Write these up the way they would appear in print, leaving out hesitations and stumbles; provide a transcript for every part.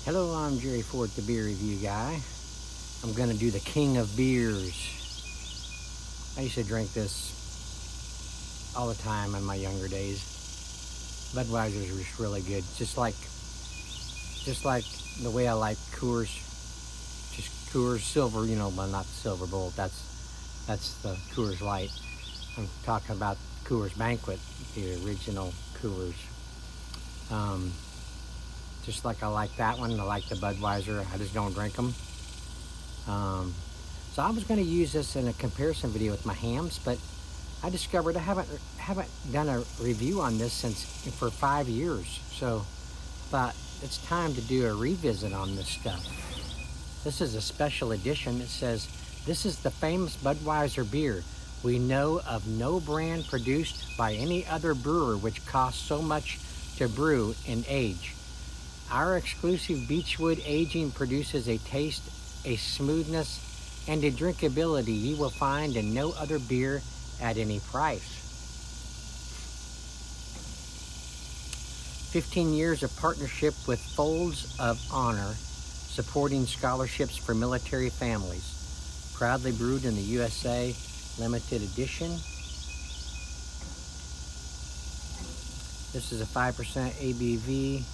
Hello, I'm Jerry Ford, the beer review guy. I'm gonna do the king of beers. I used to drink this all the time in my younger days. Budweiser's was really good, just like the way I like Coors, just Coors Silver, but not the Silver Bowl. That's the Coors Light. I'm talking about Coors Banquet, the original Coors. Just like I like that one, I like the Budweiser. I just don't drink them. So I was going to use this in a comparison video with my hams, but I discovered I haven't done a review on this for 5 years. So I thought it's time to do a revisit on this stuff. This is a special edition. It says, "This is the famous Budweiser beer. We know of no brand produced by any other brewer which costs so much to brew and age. Our exclusive Beechwood aging produces a taste, a smoothness, and a drinkability you will find in no other beer at any price." 15 years of partnership with Folds of Honor, supporting scholarships for military families. Proudly brewed in the USA, limited edition. This is a 5% ABV.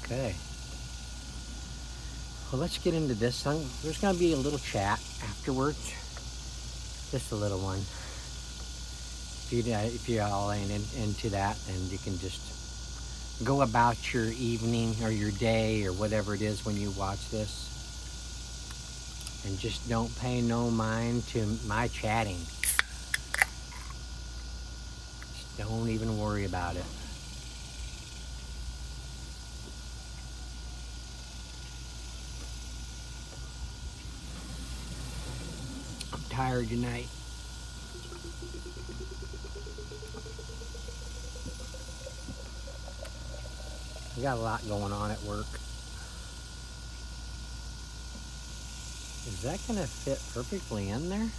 Okay. Well, let's get into this. There's going to be a little chat afterwards. Just a little one. If you all ain't into that, then you can just go about your evening or your day or whatever it is when you watch this. And just don't pay no mind to my chatting. Just don't even worry about it. I'm tired tonight. I got a lot going on at work. Is that gonna fit perfectly in there?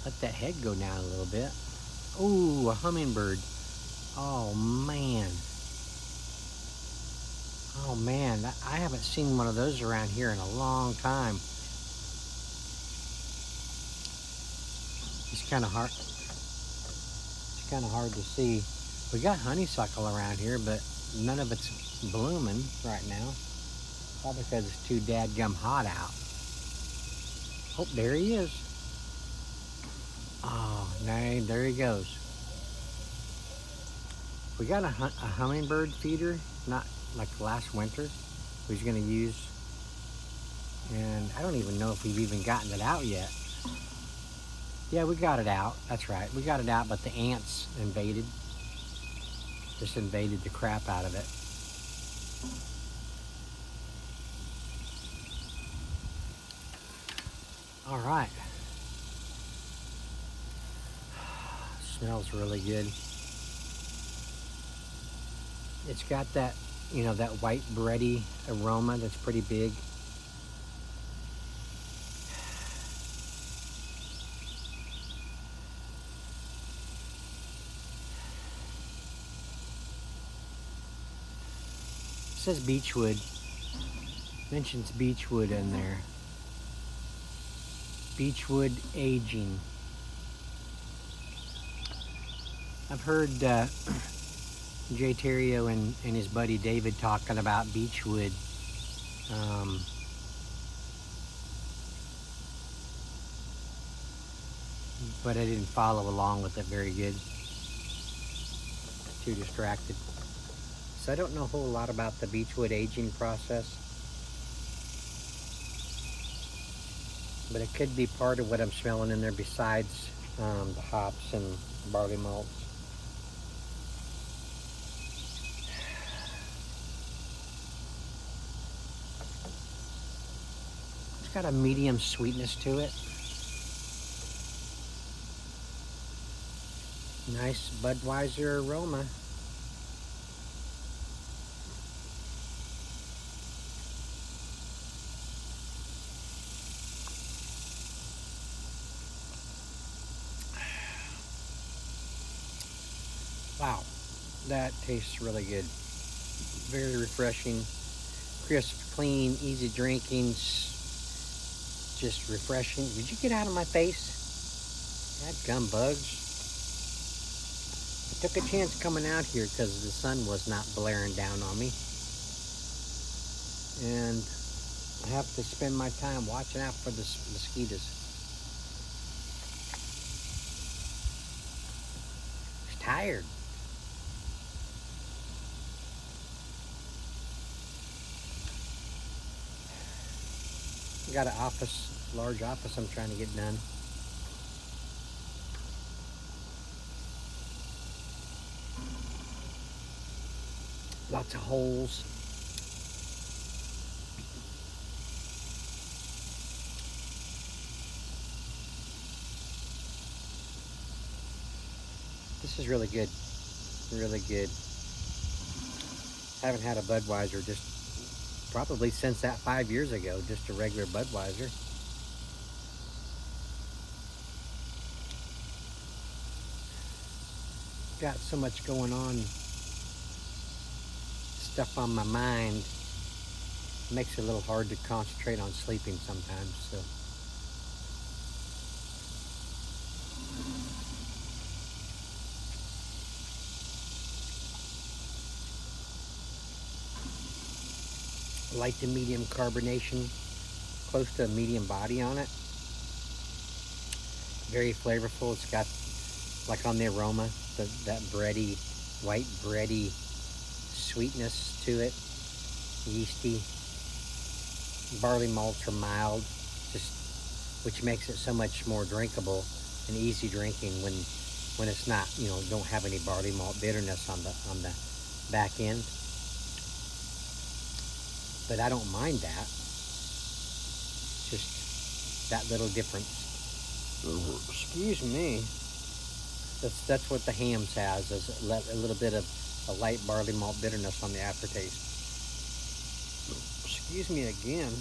Let that head go down a little bit. Ooh, a hummingbird. Oh man. Oh man, I haven't seen one of those around here in a long time. It's kind of hard. It's kind of hard to see. We got honeysuckle around here, but none of it's blooming right now. Probably because it's too dadgum hot out. Oh, there he is. Oh, no, there he goes. We got a hummingbird feeder, not like last winter, we was gonna use. And I don't even know if we've even gotten it out yet. Yeah, we got it out. That's right. We got it out, but the ants just invaded the crap out of it. All right. Smells really good. It's got that, that white bready aroma that's pretty big. It says Beechwood. Mentions Beechwood in there. Beechwood aging. I've heard Jay Terrio and his buddy David talking about Beechwood. But I didn't follow along with it very good. Too distracted. So I don't know a whole lot about the Beechwood aging process. But it could be part of what I'm smelling in there besides the hops and barley malts. It's got a medium sweetness to it. Nice Budweiser aroma. Wow, that tastes really good. Very refreshing, crisp, clean, easy drinking, just refreshing. Would you get out of my face? That gum bugs. I took a chance coming out here because the sun was not blaring down on me. And I have to spend my time watching out for the mosquitoes. I'm tired. I got an office, large office I'm trying to get done. Lots of holes. This is really good. Really good. Haven't had a Budweiser just probably since that 5 years ago, just a regular Budweiser. Got so much going on, stuff on my mind. Makes it a little hard to concentrate on sleeping sometimes, so. Light to medium carbonation, close to a medium body on it. Very flavorful. It's got, like on the aroma, that bready, white bready sweetness to it. Yeasty. Barley malts are mild, just which makes it so much more drinkable and easy drinking when it's not, don't have any barley malt bitterness on the back end. But I don't mind that. Just that little difference. Excuse me. That's what the Hams has, is a little bit of a light barley malt bitterness on the aftertaste. Excuse me again.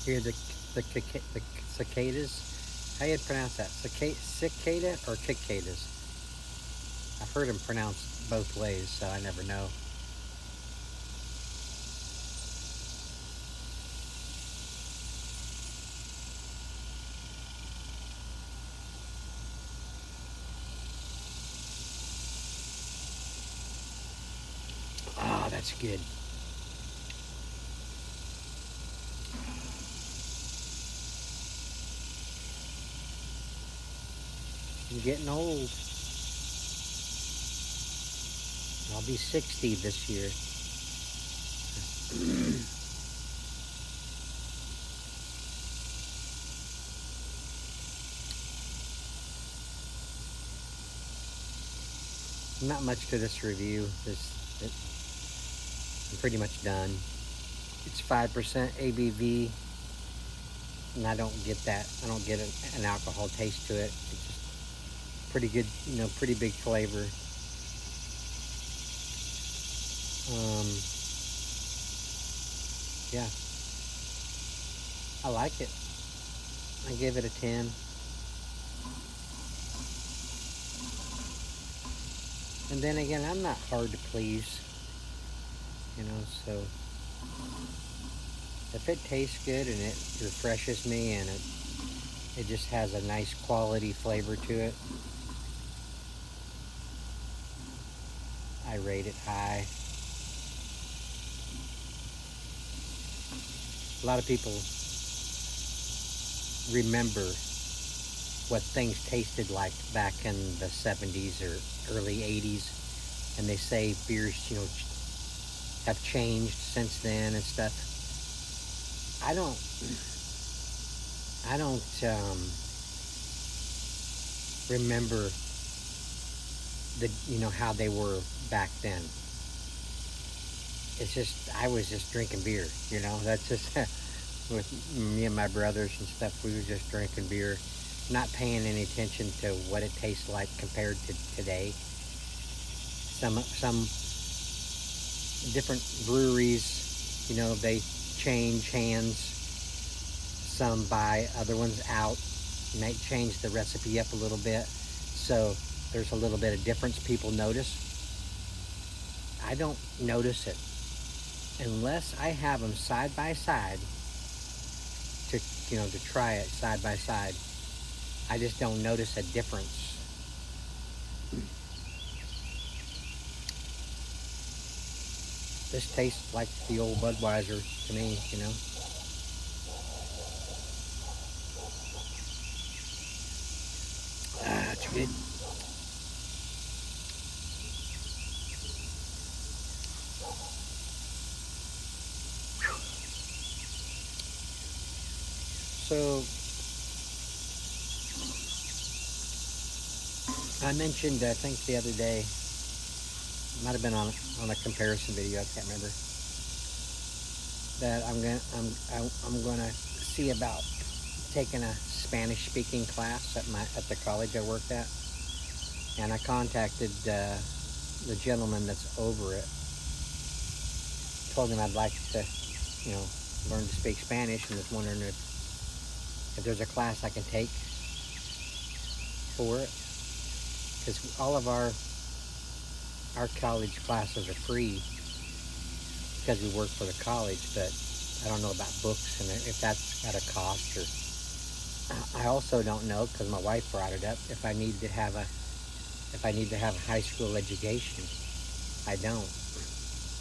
Here the cicadas. How you pronounce that? Cicada or cicadas? I've heard them pronounced both ways, so I never know. Oh, that's good. I'm getting old. I'll be 60 this year. Not much to this review. I'm pretty much done. It's 5% ABV, and I don't get that. I don't get an alcohol taste to it. It's just pretty good, pretty big flavor. Yeah, I like it. I give it a 10. And then again, I'm not hard to please, so if it tastes good and it refreshes me and it just has a nice quality flavor to it, I rate it high. A lot of people remember what things tasted like back in the 70s or early 80s, and they say beers, have changed since then and stuff. I don't remember how they were back then. It's just I was just drinking beer. That's just with me and my brothers and stuff. We were just drinking beer, not paying any attention to what it tastes like compared to today. Some different breweries, they change hands. Some buy other ones out, might change the recipe up a little bit, so there's a little bit of difference people notice. I don't notice it unless I have them side by side to try it side by side. I just don't notice a difference. This tastes like the old Budweiser to me, It's good. So I mentioned, I think the other day, might have been on a comparison video, I can't remember, that I'm gonna see about taking a Spanish speaking class at the college I worked at, and I contacted the gentleman that's over it. Told him I'd like to learn to speak Spanish, and was wondering if there's a class I can take for it, because all of our college classes are free because we work for the college, but I don't know about books and if that's at a cost. Or I also don't know, because my wife brought it up, if I need to have a high school education. I don't.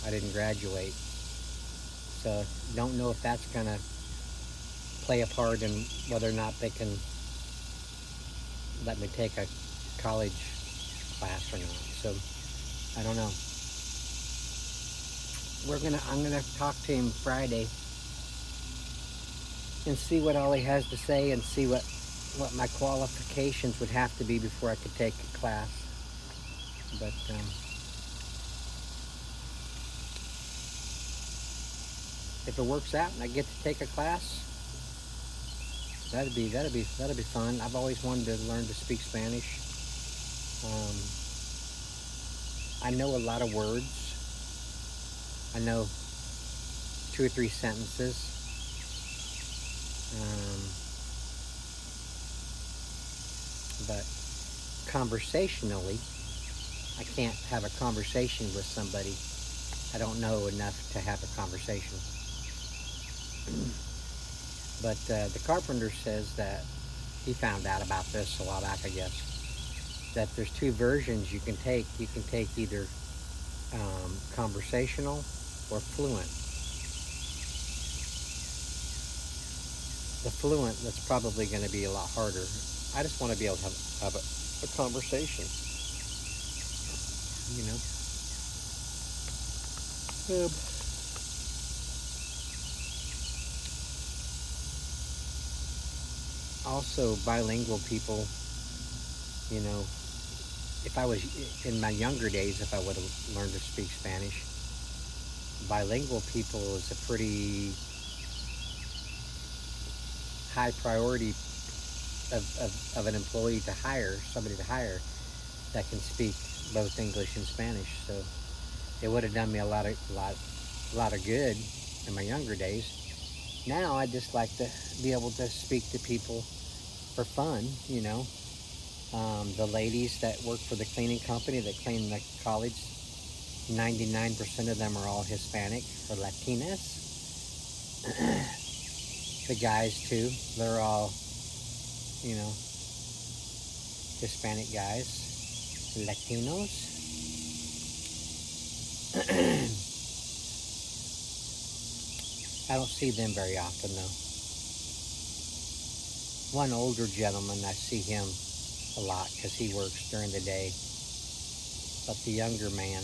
I didn't graduate, so don't know if that's gonna play a part in whether or not they can let me take a college class or not. So I don't know. I'm gonna talk to him Friday and see what all he has to say, and see what my qualifications would have to be before I could take a class. But if it works out and I get to take a class, that'd be fun. I've always wanted to learn to speak Spanish. I know a lot of words. I know 2 or 3 sentences. But conversationally, I can't have a conversation with somebody I don't know enough to have a conversation. But the carpenter says that he found out about this a while back, I guess, that there's 2 versions you can take. You can take either conversational or fluent. The fluent, that's probably going to be a lot harder. I just want to be able to have a conversation, Also, bilingual people, if I was in my younger days, if I would have learned to speak Spanish, bilingual people is a pretty high priority of an employee to hire, somebody to hire that can speak both English and Spanish. So it would have done me a lot of good in my younger days. Now I just like to be able to speak to people for fun, the ladies that work for the cleaning company that clean the college, 99% of them are all Hispanic or Latinas. The guys too, they're all, Hispanic guys, Latinos. I don't see them very often though. One older gentleman, I see him a lot because he works during the day. But the younger man,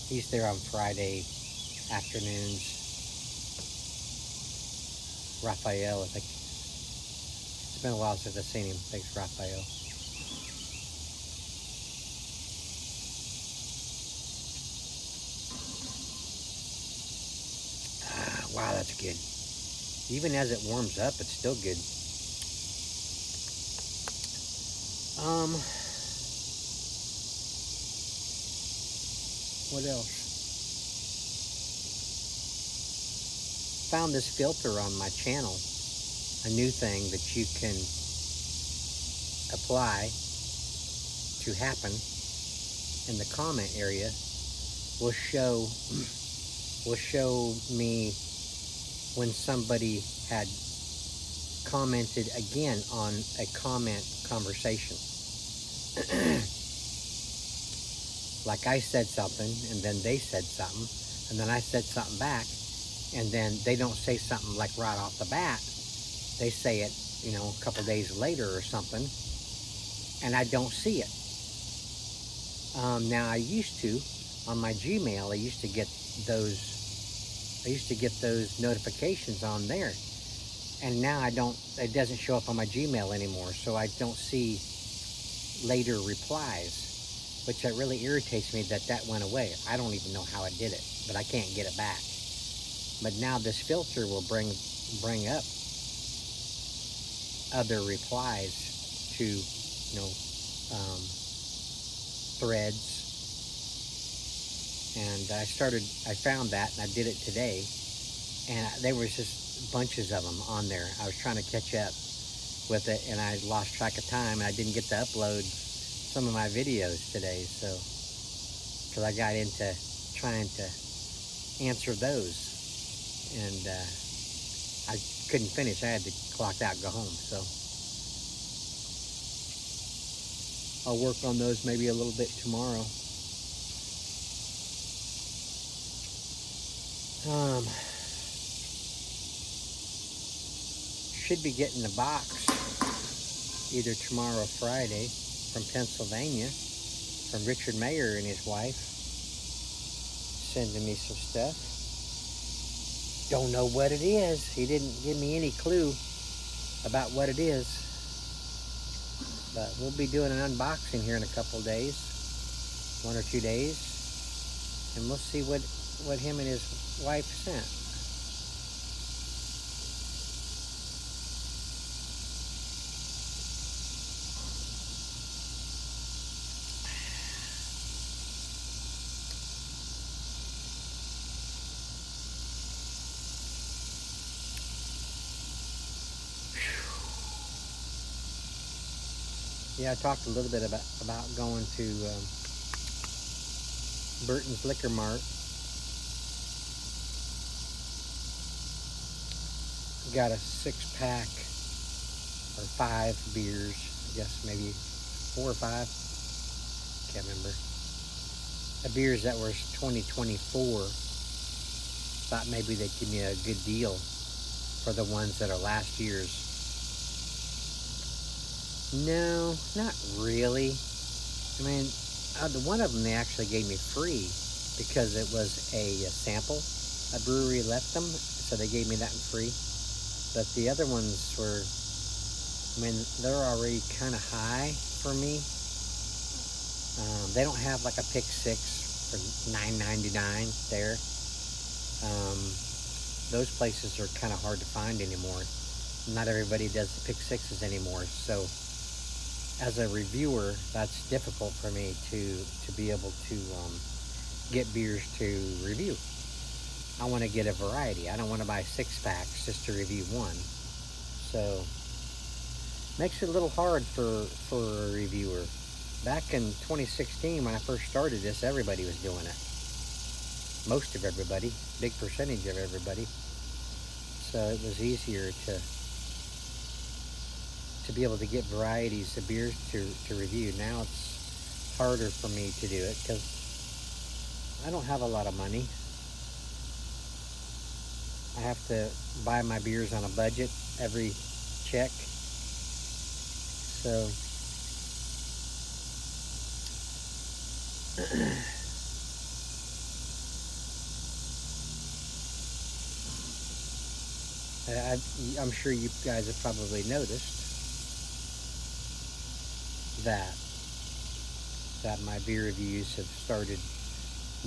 he's there on Friday afternoons. Raphael, I think. It's been a while since I've seen him. Thanks, Raphael. Wow, that's good. Even as it warms up, it's still good. What else? Found this filter on my channel, a new thing that you can apply to happen in the comment area. Will show me when somebody had commented again on a comment conversation. Like I said something, and then they said something, and then I said something back, and then they don't say something like right off the bat. They say it, you know, a couple days later or something, and I don't see it. Now I used to, on my Gmail, I used to get those notifications on there, and now I don't. It doesn't show up on my Gmail anymore, so I don't see later replies, which it really irritates me that went away. I don't even know how I did it, but I can't get it back. But now this filter will bring up other replies to, you know, threads. And I found that, and I did it today, and there was just bunches of them on there. I was trying to catch up with it, and I lost track of time, and I didn't get to upload some of my videos today, so, because I got into trying to answer those, and I couldn't finish. I had to clock out and go home, so I'll work on those maybe a little bit tomorrow. Should be getting a box either tomorrow or Friday from Pennsylvania, from Richard Mayer and his wife, sending me some stuff. Don't know what it is. He didn't give me any clue about what it is, but we'll be doing an unboxing here in a couple days, 1 or 2 days, and we'll see what him and his wife sent. Yeah, I talked a little bit about going to Burton's Liquor Mart. Got a 6-pack or 5 beers, I guess maybe 4 or 5, can't remember. The beers that were 2024, thought maybe they'd give me a good deal for the ones that are last year's. No, not really. I mean, the one of them they actually gave me free because it was a sample. A brewery left them, so they gave me that free. But the other ones were, I mean, they're already kind of high for me. They don't have like a Pick 6 for $9.99 there. Those places are kind of hard to find anymore. Not everybody does the Pick 6s anymore, so as a reviewer, that's difficult for me to be able to get beers to review. I want to get a variety. I don't want to buy 6 packs just to review one. So makes it a little hard for a reviewer. Back in 2016, when I first started this, everybody was doing it. Most of everybody, big percentage of everybody. So it was easier to be able to get varieties of beers to review. Now it's harder for me to do it because I don't have a lot of money. I have to buy my beers on a budget every check. So I'm sure you guys have probably noticed that my beer reviews have started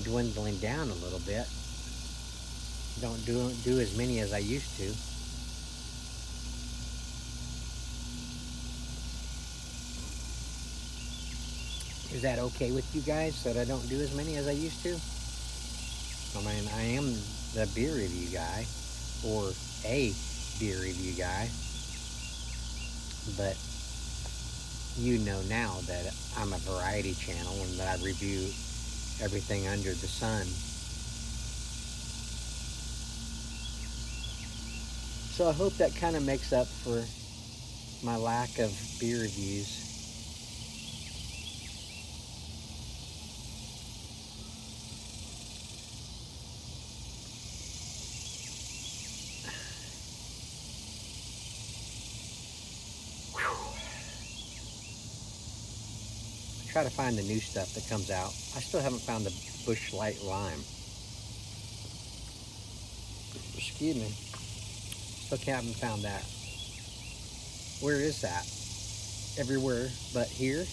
dwindling down a little bit. Don't do as many as I used to. Is that okay with you guys that I don't do as many as I used to? I mean, I am the beer review guy, or a beer review guy, but you know now that I'm a variety channel and that I review everything under the sun. So I hope that kind of makes up for my lack of beer reviews. Try to find the new stuff that comes out. I still haven't found the Busch Light Lime. Excuse me. Still haven't found that. Where is that? Everywhere but here? That's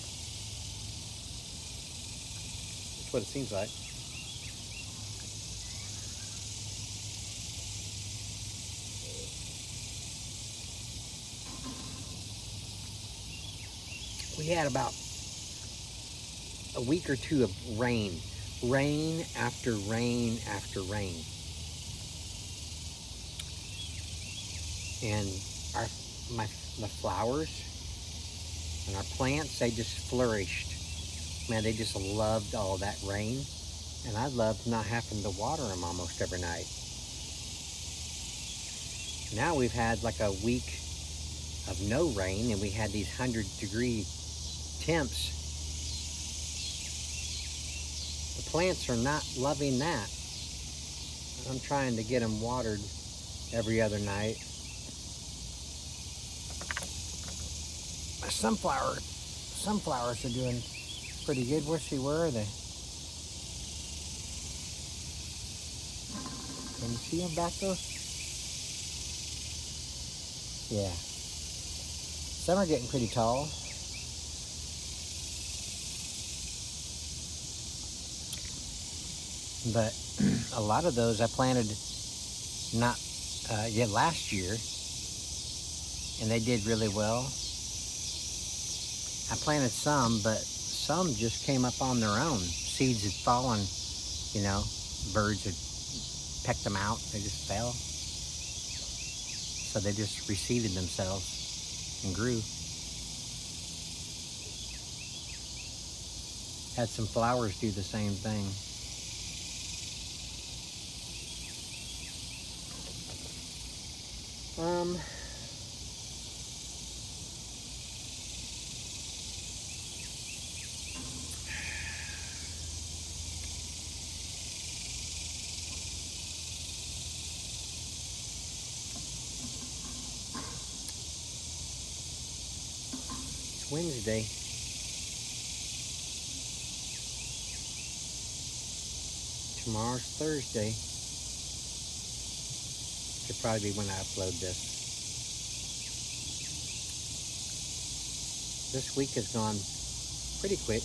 what it seems like. We had about a week or two of rain after rain after rain, and the flowers and our plants, they just flourished. Man, they just loved all that rain, and I loved not having to water them almost every night. Now we've had like a week of no rain, and we had these 100-degree temps. The plants are not loving that. I'm trying to get them watered every other night. My sunflowers are doing pretty good. Where are they? Can you see them back there? Yeah. Some are getting pretty tall. But a lot of those I planted not yet last year, and they did really well. I planted some, but some just came up on their own. Seeds had fallen, you know, birds had pecked them out. They just fell. So they just reseeded themselves and grew. Had some flowers do the same thing. It's Wednesday. Tomorrow's Thursday. Should probably be when I upload this. This week has gone pretty quick.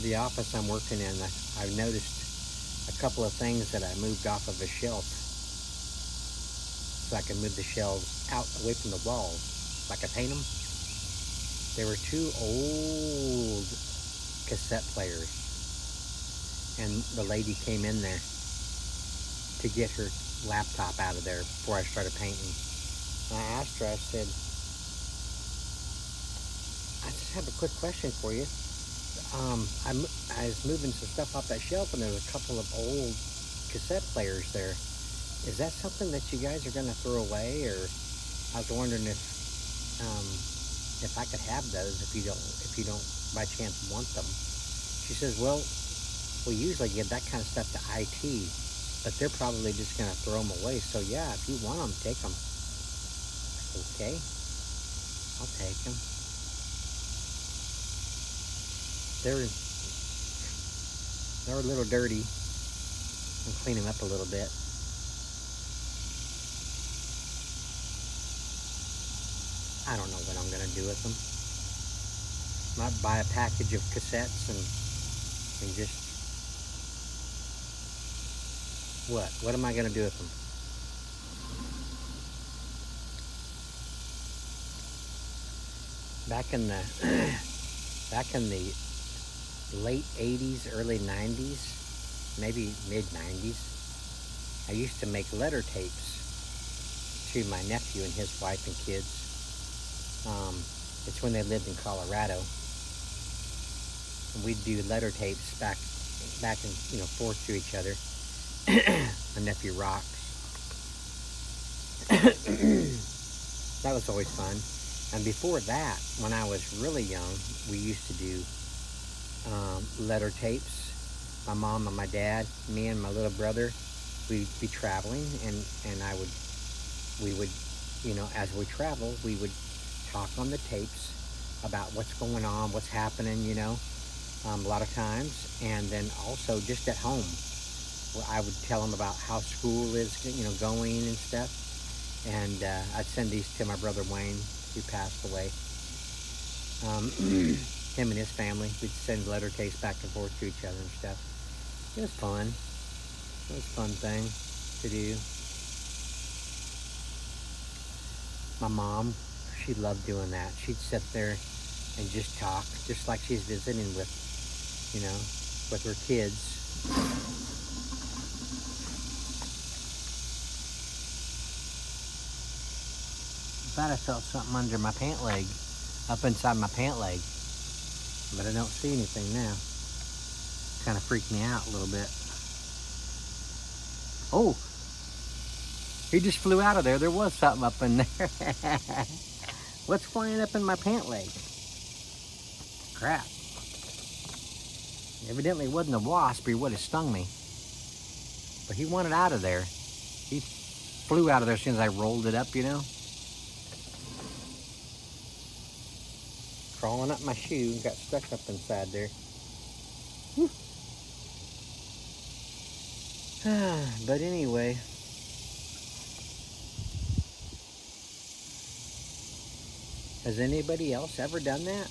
The office I'm working in, I've noticed a couple of things that I moved off of a shelf so I can move the shelves out away from the walls so I can paint them. There were two old cassette players, and the lady came in there to get her laptop out of there before I started painting. And I asked her, I said, I just have a quick question for you. I was moving some stuff off that shelf, and there was a couple of old cassette players there. Is that something that you guys are going to throw away? Or I was wondering if I could have those if you don't by chance want them. She says, well, we usually give that kind of stuff to IT, but they're probably just going to throw them away. So yeah, if you want them, take them. Okay, I'll take them. They were a little dirty. I'll clean them up a little bit. I don't know what I'm gonna do with them. Might buy a package of cassettes and just, what am I gonna do with them? Back in the late 80s, early 90s, maybe mid 90s, I used to make letter tapes to my nephew and his wife and kids. It's when they lived in Colorado. And we'd do letter tapes back and forth to each other. My nephew rocks. That was always fun. And before that, when I was really young, we used to do letter tapes. My mom and my dad, me and my little brother, we'd be traveling, and we would, as we travel, we would talk on the tapes about what's going on, what's happening, a lot of times. And then also just at home, where I would tell them about how school is, going and stuff. And I'd send these to my brother Wayne, who passed away. Him and his family, we'd send letter tapes back and forth to each other and stuff. It was fun. It was a fun thing to do. My mom, she loved doing that. She'd sit there and just talk, just like she's visiting with, with her kids. I thought I felt something under my pant leg, up inside my pant leg, but I don't see anything now. Kind of freaked me out a little bit. Oh, he just flew out of there. There was something up in there. What's flying up in my pant leg? Crap. Evidently it wasn't a wasp, or he would have stung me. But he wanted out of there. He flew out of there as soon as I rolled it up, Crawling up my shoe, got stuck up inside there. But anyway, has anybody else ever done that?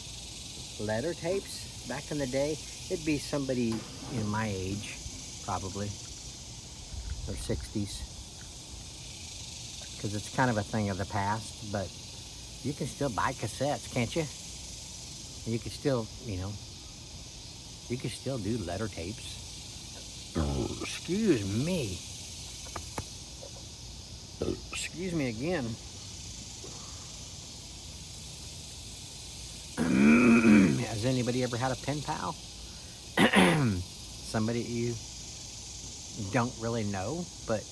Letter tapes back in the day? It'd be somebody in my age, probably, or 60s, because it's kind of a thing of the past. But you can still buy cassettes, can't you? You can still, you can still do letter tapes. Oh, excuse me. Excuse me again. Has anybody ever had a pen pal? Somebody you don't really know, but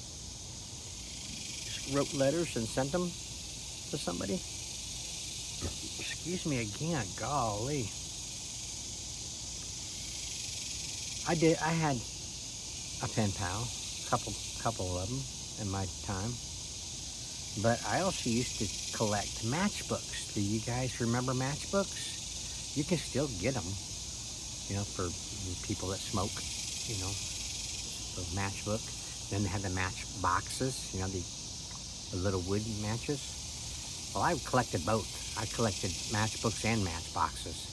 just wrote letters and sent them to somebody? Excuse me again, golly. I had a pen pal, couple of them in my time. But I also used to collect matchbooks. Do you guys remember matchbooks? You can still get them, for people that smoke, the matchbook. Then they had the match boxes, the little wood matches. Well, I collected both. I collected matchbooks and matchboxes.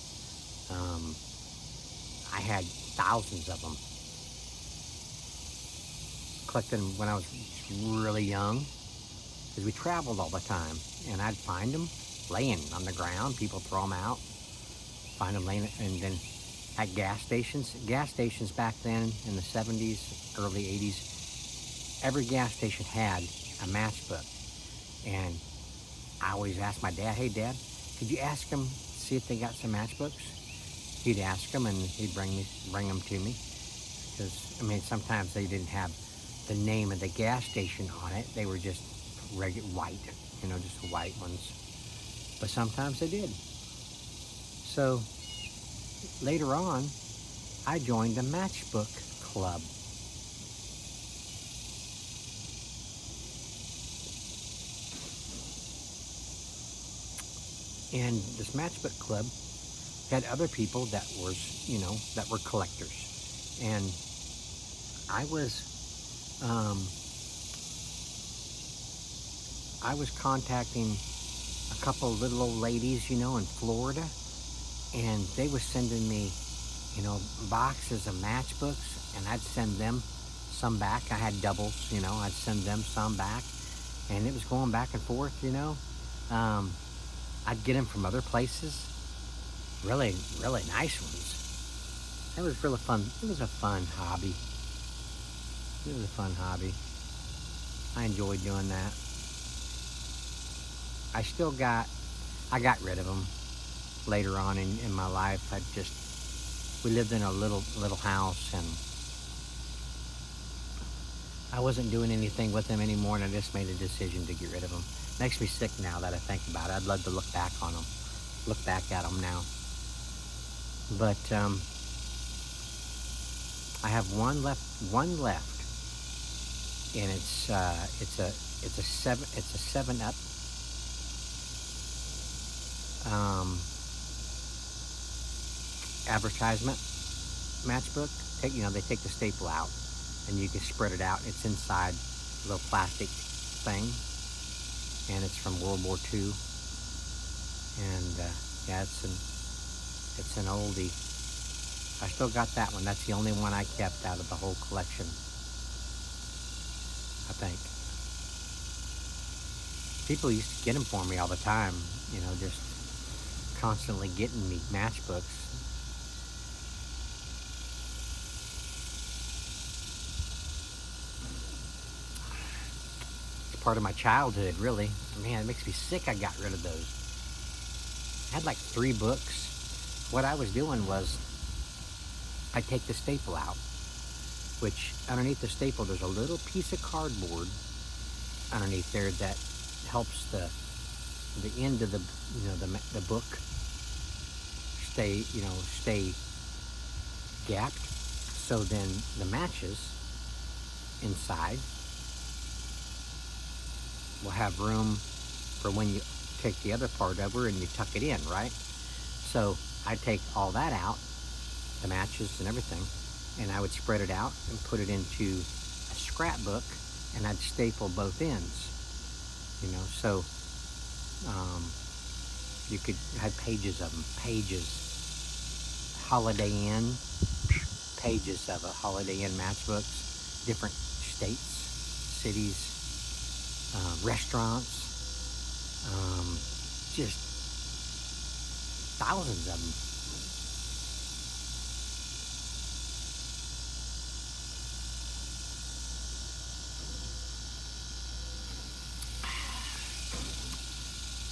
I had thousands of them. Collected them when I was really young, because we traveled all the time, and I'd find them laying on the ground. People throw them out, find them laying, and then at gas stations back then in the 70s, early 80s, every gas station had a matchbook. And I always asked my dad, hey Dad, could you ask them, see if they got some matchbooks? He'd ask them, and he'd bring them to me. Because, sometimes they didn't have the name of the gas station on it. They were just regular white, just white ones. But sometimes they did. So later on, I joined a matchbook club. And this matchbook club had other people that were collectors. And I was contacting a couple of little old ladies, you know, in Florida, and they were sending me, you know, boxes of matchbooks, and I'd send them some back. I had doubles, you know, I'd send them some back, and it was going back and forth, you know. I'd get them from other places, really, really nice ones. It was really fun. It was a fun hobby. It was a fun hobby. I enjoyed doing that. I got rid of them later on in my life. We lived in a little house, and I wasn't doing anything with them anymore, and I just made a decision to get rid of them. Makes me sick now that I think about it. I'd love to look back at them now. But I have one left, and it's a 7-Up. Advertisement matchbook. They take the staple out, and you can spread it out. It's inside a little plastic thing, and it's from World War II. And yeah, it's an oldie. I still got that one. That's the only one I kept out of the whole collection, I think. People used to get them for me all the time, you know, just constantly getting me matchbooks. It's part of my childhood, really. Man, it makes me sick I got rid of those. I had like 3 books. What I was doing was I take the staple out, which underneath the staple there's a little piece of cardboard underneath there that helps the end of the book stay gapped. So then the matches inside will have room for when you take the other part over and you tuck it in, right? So I'd take all that out, the matches and everything, and I would spread it out and put it into a scrapbook, and I'd staple both ends, you know. So you could have pages of them, Holiday Inn, pages of a Holiday Inn matchbooks, different states, cities, restaurants, just thousands of them.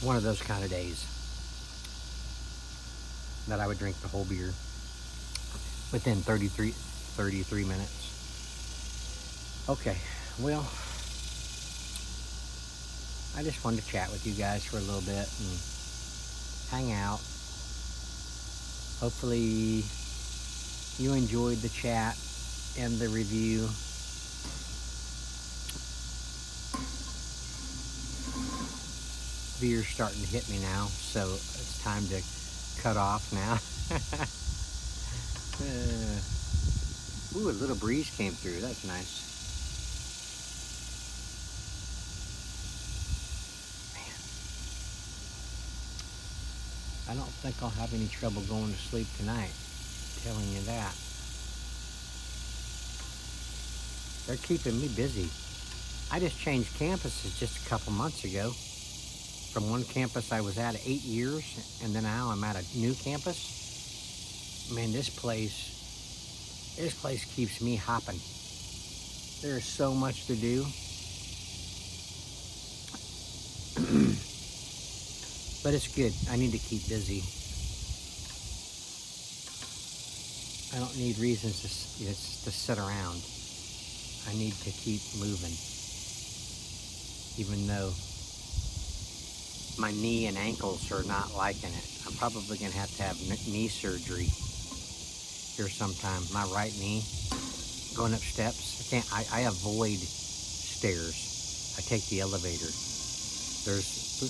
One of those kind of days that I would drink the whole beer within 33 minutes. Okay, well, I just wanted to chat with you guys for a little bit and hang out. Hopefully you enjoyed the chat and the review. Beer's starting to hit me now, so it's time to cut off now. Ooh, a little breeze came through. That's nice. Man, I don't think I'll have any trouble going to sleep tonight. I'm telling you that. They're keeping me busy. I just changed campuses just a couple months ago. From one campus I was at 8 years, and then now I'm at a new campus. Man, this place keeps me hopping. There's so much to do. But it's good. I need to keep busy. I don't need reasons to sit around. I need to keep moving. Even though my knee and ankles are not liking it. I'm probably going to have knee surgery here sometime. My right knee, going up steps. I avoid stairs. I take the elevator. There's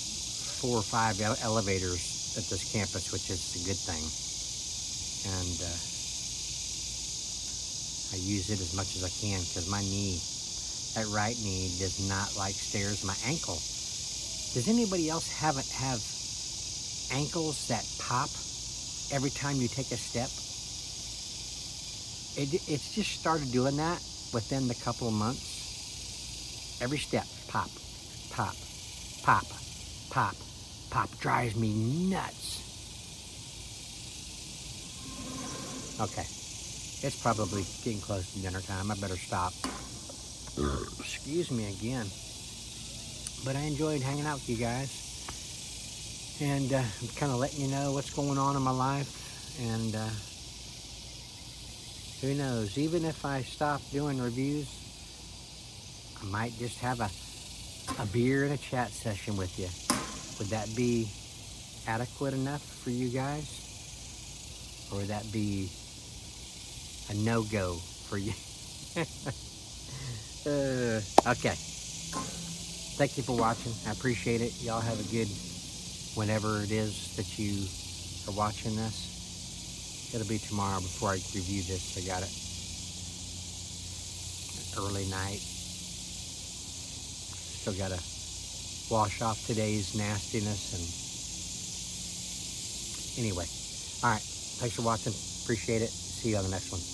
4 or 5 elevators at this campus, which is a good thing. And I use it as much as I can because my knee, that right knee, does not like stairs. My ankle Does anybody else have ankles that pop every time you take a step? It's just started doing that within the couple of months. Every step, pop, pop, pop, pop, pop. Drives me nuts. Okay, it's probably getting close to dinner time. I better stop. Excuse me again. But I enjoyed hanging out with you guys. And I'm kind of letting you know what's going on in my life. And who knows, even if I stop doing reviews, I might just have a beer and a chat session with you. Would that be adequate enough for you guys? Or would that be a no-go for you? Okay. Thank you for watching. I appreciate it. Y'all have a good whenever it is that you are watching this. It'll be tomorrow before I review this. I got it. Early night. Still got to wash off today's nastiness. And anyway. All right. Thanks for watching. Appreciate it. See you on the next one.